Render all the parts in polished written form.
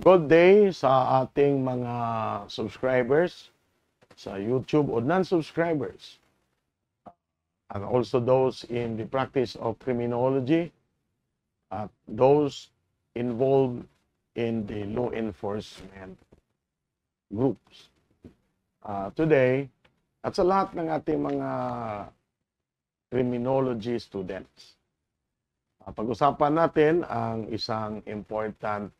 Good day sa ating mga subscribers sa YouTube o non-subscribers, and also those in the practice of criminology at those involved in the law enforcement groups. Today, at sa lahat ng ating mga criminology students, pag-usapan natin ang isang important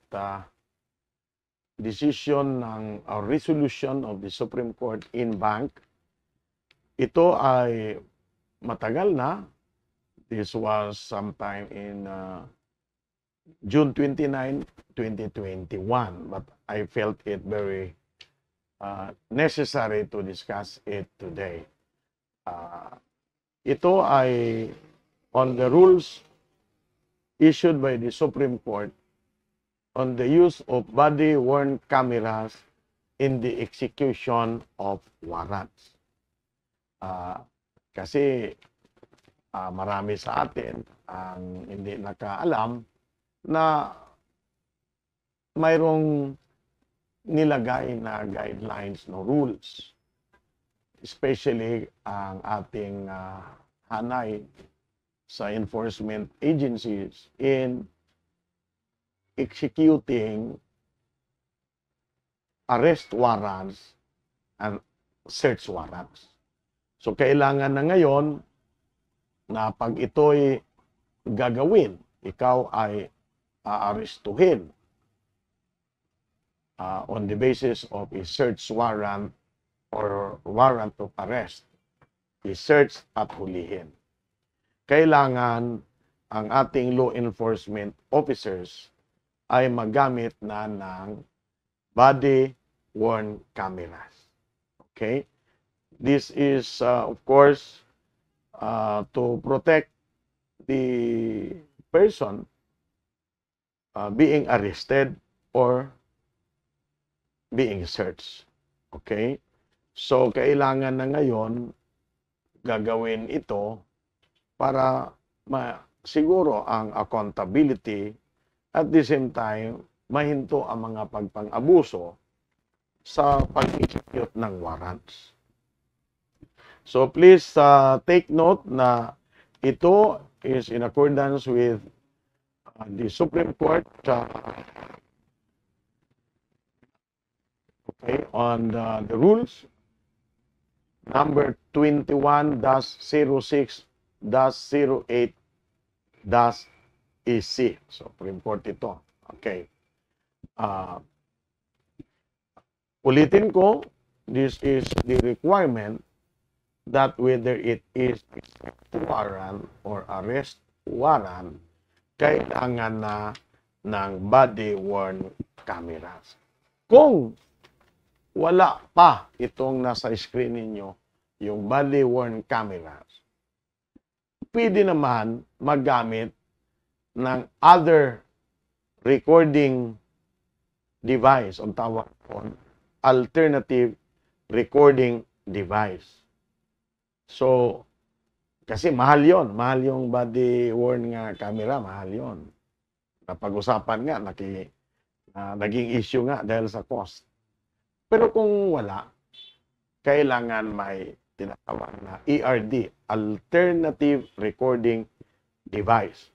decision ng resolution of the Supreme Court in Bank. Ito ay matagal na. This was sometime in June 29, 2021. But I felt it very necessary to discuss it today. Ito ay on the rules issued by the Supreme Court on the use of body-worn cameras in the execution of warrants. Kasi marami sa atin ang hindi nakaalam na mayroong nilagay na guidelines, no rules. Especially ang ating hanay sa enforcement agencies in executing arrest warrants and search warrants. So, kailangan na ngayon na pag ito'y gagawin, ikaw ay aarestuhin on the basis of a search warrant or warrant of arrest, i-search at hulihin. Kailangan ang ating law enforcement officers ay magamit na ng body-worn cameras. Okay? This is, of course, to protect the person being arrested or being searched. Okay? So, kailangan na ngayon gagawin ito para siguro ang accountability at the same time mahinto ang mga pagpang-abuso sa pag-execute ng warrants. So please take note na ito is in accordance with the Supreme Court on the rules number 21-06-08-EC. Supreme Court ito. Okay. Ulitin ko, this is the requirement that whether it is warrant or arrest warrant, kailangan na ng body-worn cameras. Kung wala pa itong nasa screen ninyo, yung body-worn cameras, pwede naman magamit ng other recording device, ang tawag po, alternative recording device. So, kasi mahal yon, mahal yung body-worn nga camera, mahal yon. Napag-usapan nga, naging issue nga dahil sa cost. Pero kung wala, kailangan may tinatawag na ERD, Alternative Recording Device.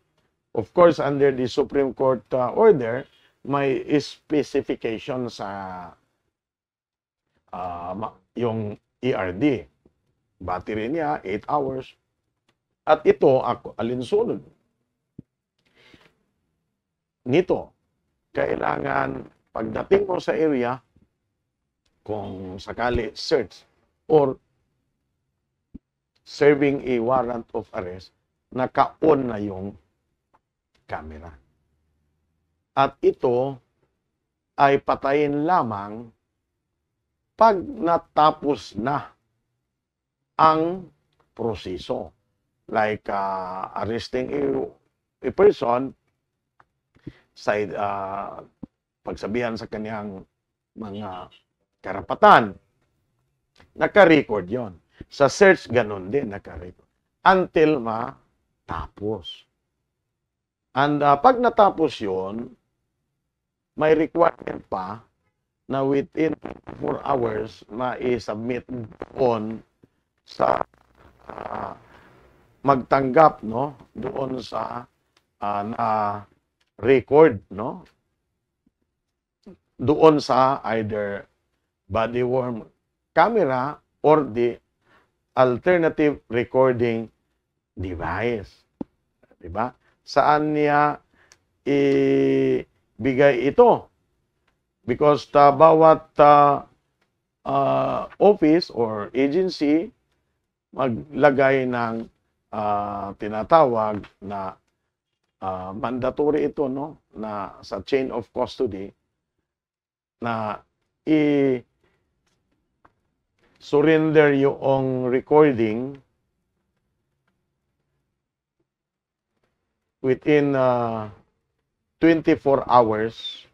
Of course, under the Supreme Court order, may specification sa yung ERD. Battery niya, 8 hours. At ito, alinsunod nito, kailangan pagdating mo sa area, kung sakali search or serving a warrant of arrest, naka-on na yung camera. At ito ay patayin lamang pag natapos na ang proseso. Like arresting a person, pagsabihan sa kanyang mga karapatan, naka-record yon. Sa search, ganun din, naka-record. Until matapos. And pag natapos yon, may requirement pa na within 24 hours ma-submit on sa magtanggap, no, doon sa na record, no, doon sa either body worn camera or the alternative recording device. Diba? Saan niya ibigay ito? Because bawat office or agency maglagay ng tinatawag na mandatory ito, no, na sa chain of custody na surrender yung recording within 24 hours,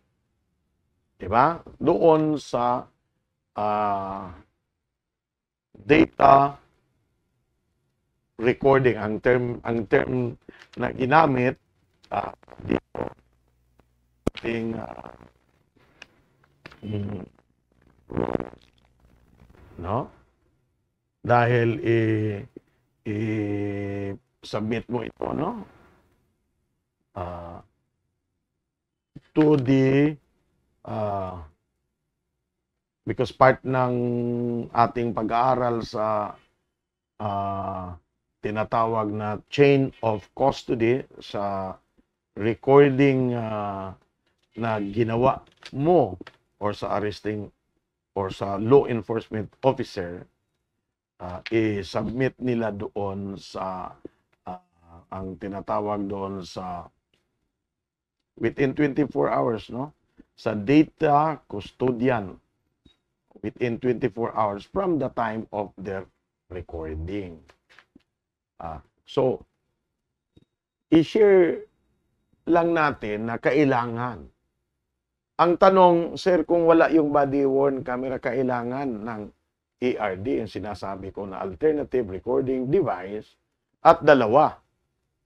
diba? Doon sa data recording. Ang term na ginamit dito ating no? Dahil submit mo ito, no? To the because part ng ating pag-aaral sa tinatawag na chain of custody sa recording na ginawa mo or sa arresting or sa law enforcement officer, i-submit nila doon sa ang tinatawag doon sa within 24 hours, no, sa data custodian within 24 hours from the time of their recording. So i-share lang natin na kailangan. Ang tanong, sir, kung wala yung body-worn camera, kailangan ng ARD, yung sinasabi ko na alternative recording device, at dalawa.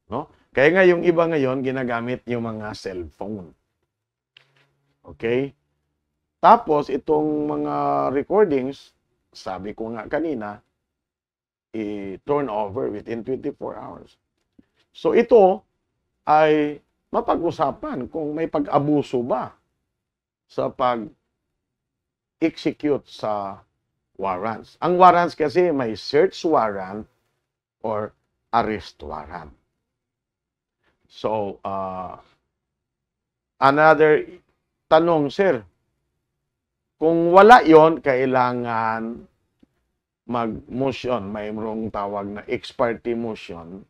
No? Kaya nga yung iba ngayon, ginagamit yung mga cellphone. Okay? Tapos, itong mga recordings, sabi ko nga kanina, i-turn over within 24 hours. So, ito ay mapag-usapan kung may pag-abuso ba sa pag-execute sa warrants. Ang warrants kasi may search warrant or arrest warrant. So, another tanong, sir, kung wala yon, kailangan mag-motion, mayroong tawag na ex parte motion,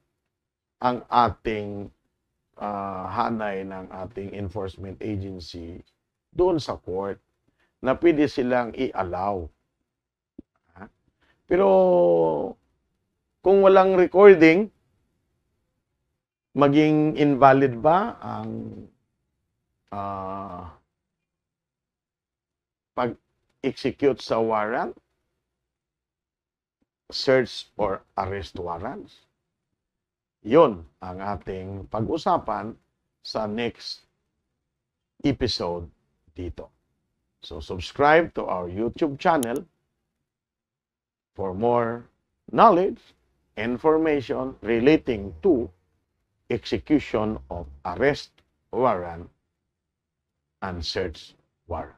ang ating hanay ng ating enforcement agency doon sa court na pwede silang i-allow. Pero kung walang recording, maging invalid ba ang pag-execute sa warrant, search or arrest warrants? Yun ang ating pag-usapan sa next episode dito. So subscribe to our YouTube channel for more knowledge, information relating to execution of arrest warrant and search warrant.